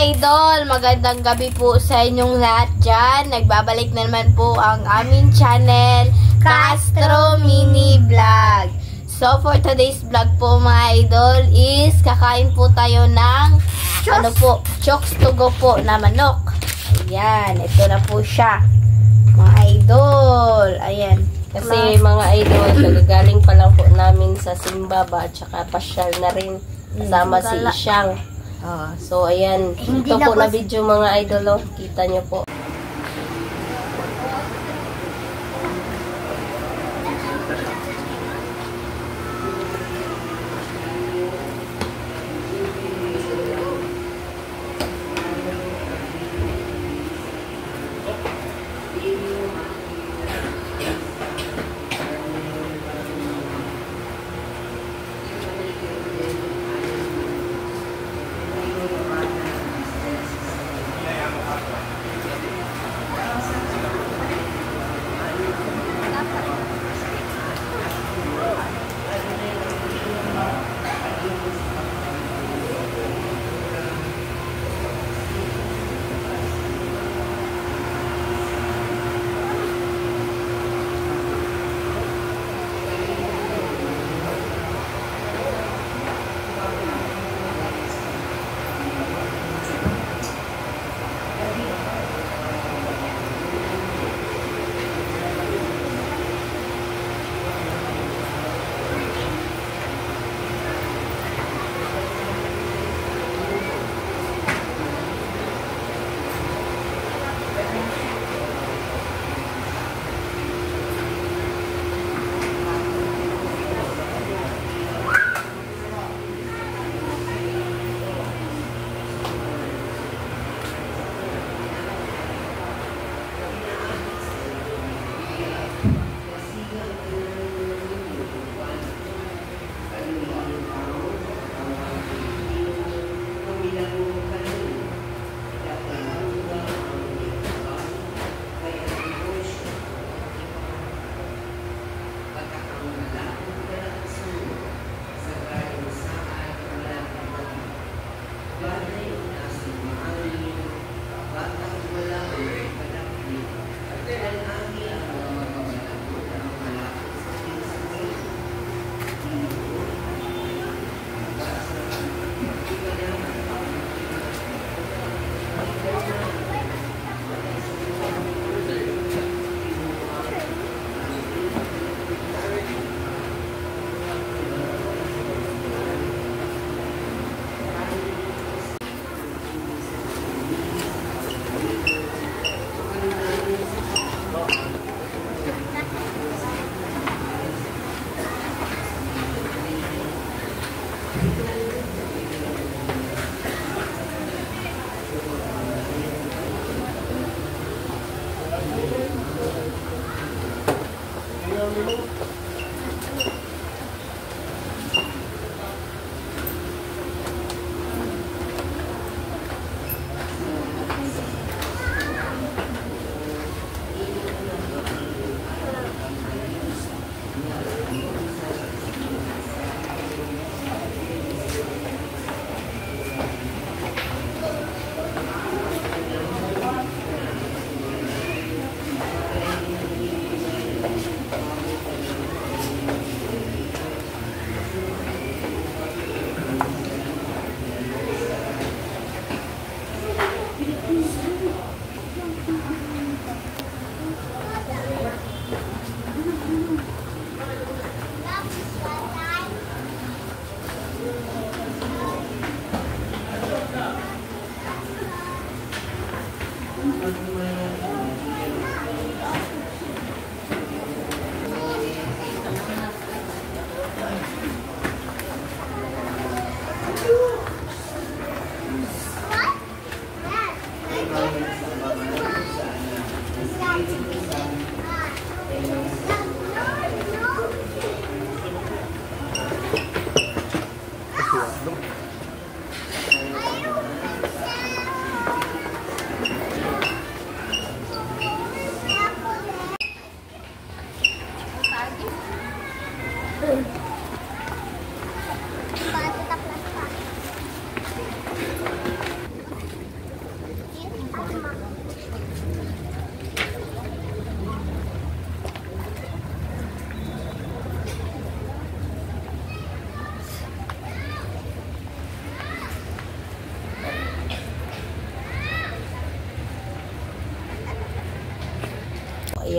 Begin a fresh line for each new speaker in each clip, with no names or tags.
idol, magandang gabi po sa inyong lahat dyan. Nagbabalik na naman po ang aming channel, Castro Mini Vlog. So for today's vlog po mga idol is kakain po tayo ng chokes to go po na manok. Ayan, ito na po siya mga idol. Ayan.
Kasi mga idol, nagagaling pa lang po namin sa Simbaba at saka pasyal na rin kasama si Isyang. So ayan, ito po na video mga idol, kita nyo po.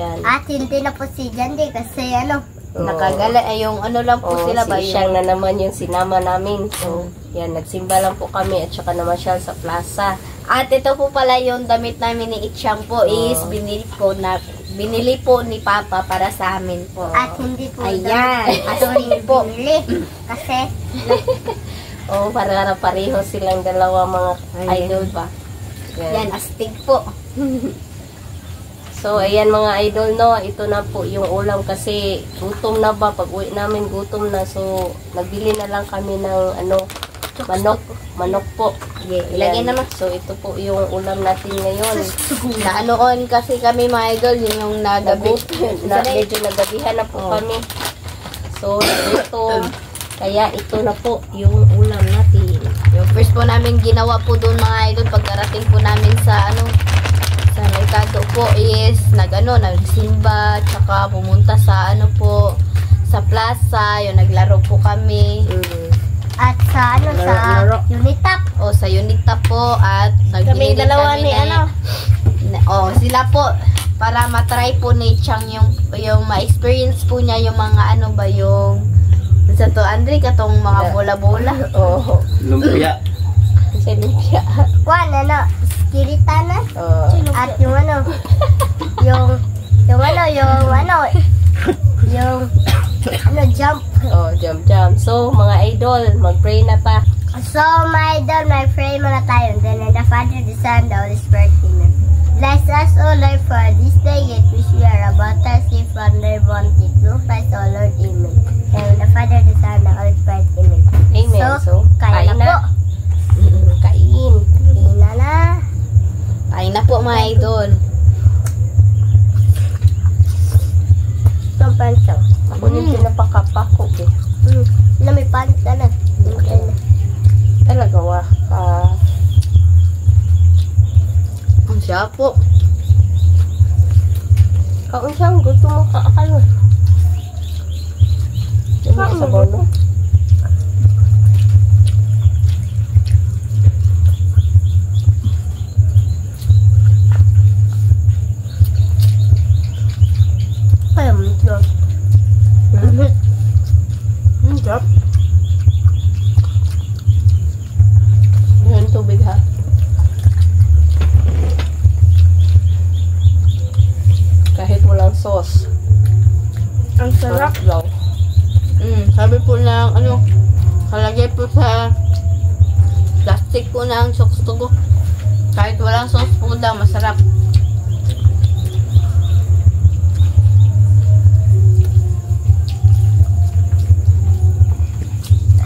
Ayan.
At hindi na po si Jandy kasi ano,
Nakagala, ay yung ano lang po sila ba
si Siyang na naman yung sinama namin. So, yan, nagsimba lang po kami at saka namasyal sa plaza.
At ito po pala yung damit namin ni Itchang po is binili po ni Papa para sa amin po.
at hindi po
Ayan,
astig
po.
binili. Kasi,
Para pareho silang dalawa mga
Ayan.
idol ba?
Yan, astig po.
So, ayan mga idol, no, ito na po yung ulam kasi gutom na ba? Pag uwi namin gutom na. So, nagbili na lang kami ng manok po.
Okay, ilagay naman.
So, ito po yung ulam natin ngayon.
Naanoon kasi kami mga idol, yun yung nagabi.
Medyo nagabihan na po kami. So, ito, kaya ito na po yung ulam natin.
Yung first po namin ginawa po doon mga idol, pagkarating po namin sa sa merkado po is nagsimba, tsaka pumunta sa sa plaza, yung naglaro po kami.
at sa
Laro.
Unitap.
O sa Unita po at nagbili
Kaming
din
dalawa
kami
ni
sila po para matry po ni Chang yung ma-experience po niya yung mga yung sa to Andre katong mga bola-bola.
Oo.
Lumpia.
Sa lumpia.
Kwan, Kiritana.
Oo.
At yung jump.
Oh, jump. So, mga idol, mag-pray na pa.
So, my idol, my pray muna tayo. Then, in the Father, the Son, the Holy Spirit, Amen. Bless us, O Lord, for this day, yet which we are about to see from their bounty. Through Christ, O Lord, Amen. And in the Father, the Son, the Holy Spirit, Amen.
Amen. So,
kain na po.
Kain.
Kain na.
Kain na po mga idol.
Itong pansaw.
Ako yung pinapakapako eh.
Na may palit na.
Talaga wa.
Ang siya po.
Kaon siyang gusto mo kaakalo. Ano sa bono?
Kaya mo ito.
Sarap.
Yun, tubig ha. Kahit walang sauce.
Ang sarap.
Daw.
Sabi po ng kalagay po sa plastic po ng sokstugo. Kahit walang sauce po daw, masarap.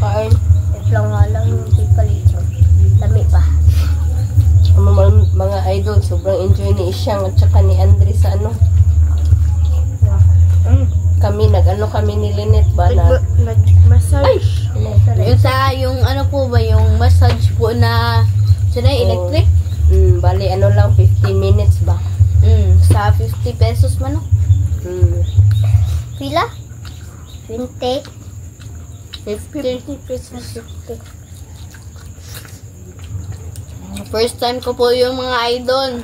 Kain.
Itlong nga lang yung pipalito. Dami pa.
Mga idol, sobrang enjoy ni Isyang at saka ni Andre sa kami kami ni Lynette ba na
Massage.
Yung po ba, yung massage po na electric?
Bali lang 15 minutes ba?
Sa 50 pesos man
Pila? 20.
50 pesos. First time ko po yung mga idol.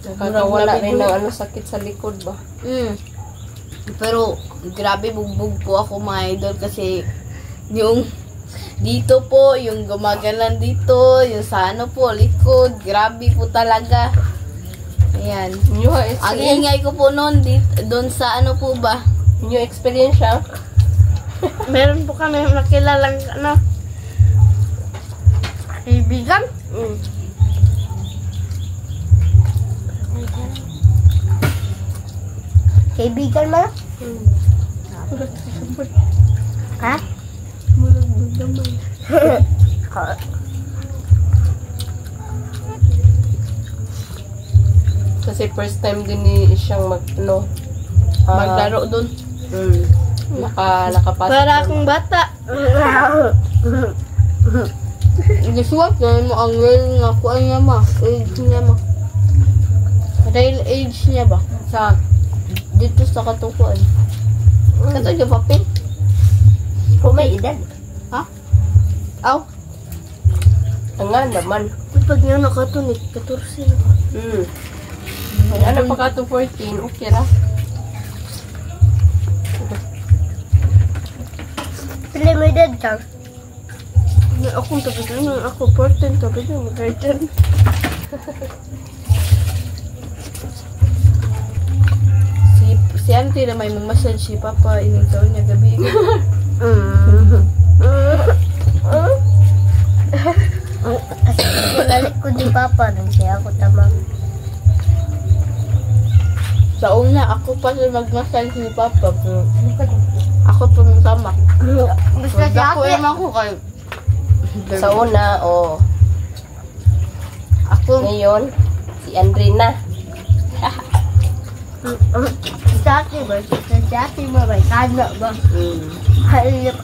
Nakakawala rin ng sakit sa likod ba?
Pero grabe bugbog po ako mga idol kasi yung dito po, yung gumagalan dito, yung sa po, likod, grabe po talaga. Ayan. Ang ingay ko po noon, doon sa po ba?
New experience siya?
Meron po kami makilalang kaibigan. Kaibigan mo? Ha?
Kasi first time din ni siyang
Maglaro doon.
Nakapasok.
Para akong bata.
Giswat na mo ang real nga kuan niya ma. Age niya ma. Real age niya ba?
Sa
Dito sa katukuan. Kato yung papel.
kung may edad.
Ha? Aw.
Nga naman.
Pag niya nakatunik, 14 na.
Ano pa ka to 14? Okay ra.
Limited lang.
Akong tapos lang. Ako 14. Tapos yung 13. Si auntie na may mamasage si Papa ining taon niya gabi.
Pagalik ko di Papa nang siya ako tamang.
Sa una, ako pa siya mag-massage ni Papa. Pero ako pa ng tama.
Basta si
Ako
Ate.
ako kay...
Sa una,
Ako,
ngayon, si Andrina.
Si Ate ba? Si Ate ba? May kana ba? Halip.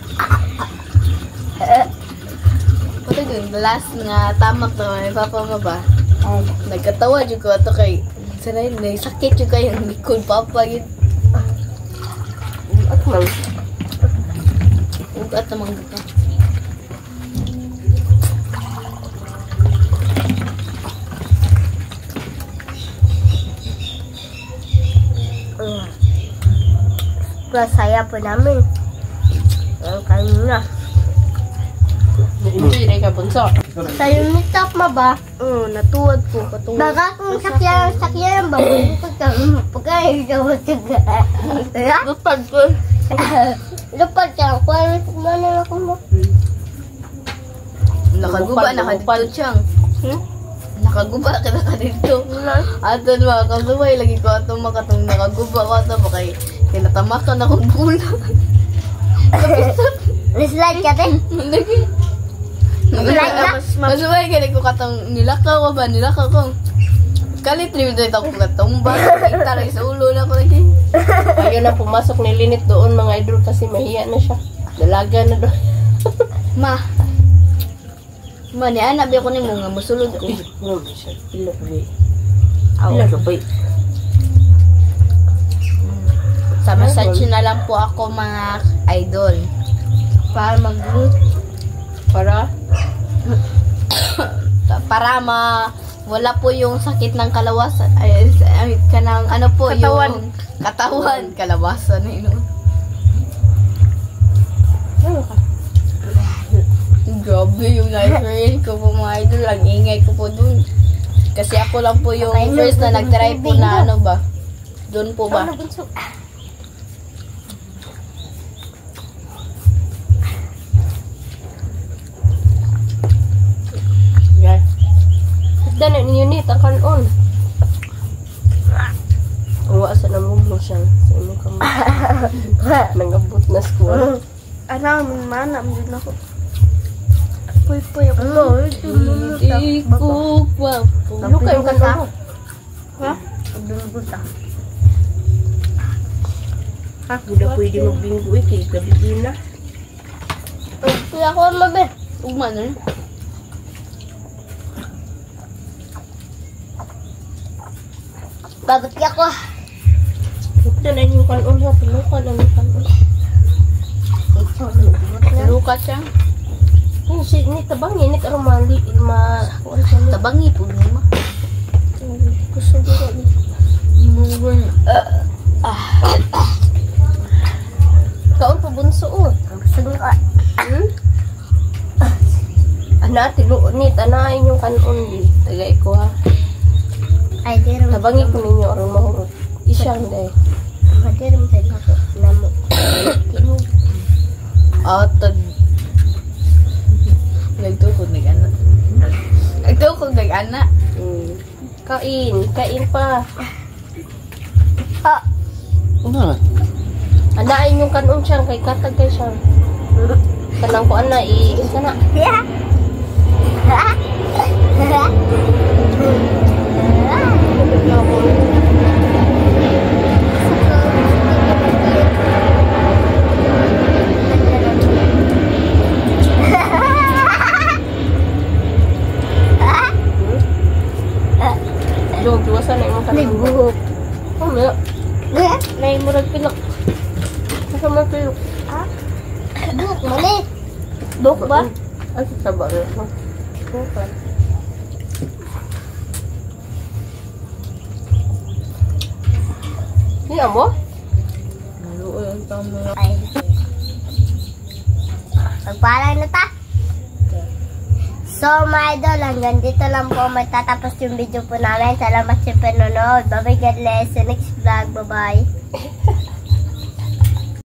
pati dun, last nga tama to, may Papa mo ba? Nagkatawa dyan ko ito kay... Sanay, sakit yung kayong likod, Papa yun.
At man,
Ugat namang gata.
Masaya po namin. Ang kanina.
na-enjoy rin ka bunso.
Sa'yo ni Top ma ba?
Natuwad ko. Katong...
Baga kung sakyan ba? Pagkain ka mo tiga.
Lupad ko.
Lupad ka. Kung ano na ako mo.
Nakaguba, nakadito siyang. Nakaguba ka na dito. Aton mga kasubay, lagi ko atong makatong nakaguba ko ito. Bakay tinatamakan akong gula.
Slide ka din?
Lagi. Masubay ka ko katong nilakaw ba? Nilakaw ko. Kalit rin dito ako katong ba? Taray sa ulo na ko lagi.
Ayaw na pumasok ni Linit doon mga idol kasi mahiya na siya. Dalaga na doon.
Ma. Ma, ni anak biya ko ni mo nga musulod ko.
Pila ka ba?
Aw.
Pila ka ba?
Sa massage na lang po ako mga idol. Para wala po yung sakit ng kalawasan. Ay, kanang ano po
Katawan.
yung katawan. Kalawasan na yun.
Ano ka?
Grabe yung experience ko po mga idol. Ang ingay ko po dun. Kasi ako lang po yung
Okay,
first na
no,
nag-try po
tubig,
na
no?
ano ba. Doon po ba?
Ano bunso? Yan. Isda na ni Unit ang kanon. Uwa sa namumlo siya sa inyong kamay. Nangabot na school.
Ano, mana, hindi ako.
Puy ako.
Hindi ko pa po.
Ano kayong kanon mo?
Ha?
Pagdulubot ah.
Hindi na pwede magbinggo eh. Kaya gabi na.
Kaya ako mabe.
Ugma na rin.
Babati ako.
Ito na yung kanon ha. Pinukan na yung kanon.
Luka siya.
Yung si ni tabang ini karo mali kuan sa ni.
Tabangi po mo.
Gusto ko ni. Kaon pa bunso oh.
Gusto ka.
Ana tilo ni tanayin yung kanon di. Tagay ko ha.
Ay, di rin.
Tabangi ko ninyo aron mahurot. Isyang day.
Di rin sa ako. Namo.
Atag. Nagtukod nag-anak. Nagtukod nag-anak.
Kain pa.
Ah.
Anain yung kanon siyang kay katag kay siyang. Kanang ko ana sana.
Yeah.
Do tuwasan na yung kanon.
Buhok.
Oh, meron. Nay murag pilok. Sa mo pilok.
Buhok mali. Buhok ba?
Ay, sabar na. Okay. mo?
Ay. Magpaalam na ta. So, mga idol, hanggang dito lang po magtatapos yung video po namin. Salamat sa panonood. Bye-bye, God bless. Sa next vlog. Bye-bye.